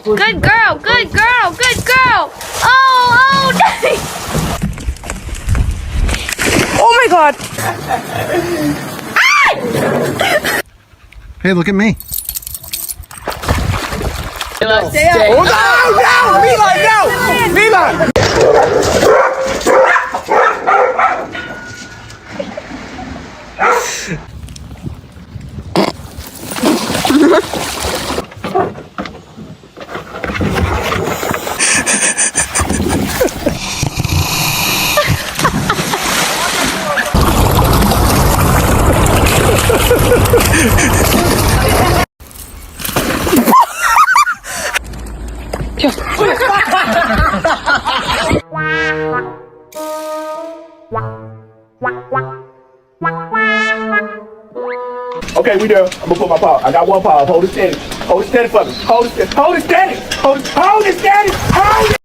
Good girl, good girl, good girl. Oh, dang. Oh my God. Hey, look at me. Stay up. Oh, no! Mila, no! Mila! Okay, we there. I'm gonna put my paw. I got one paw. Hold it steady. Hold it steady for me. Hold it steady. Hold it steady. Hold it steady. Hold it.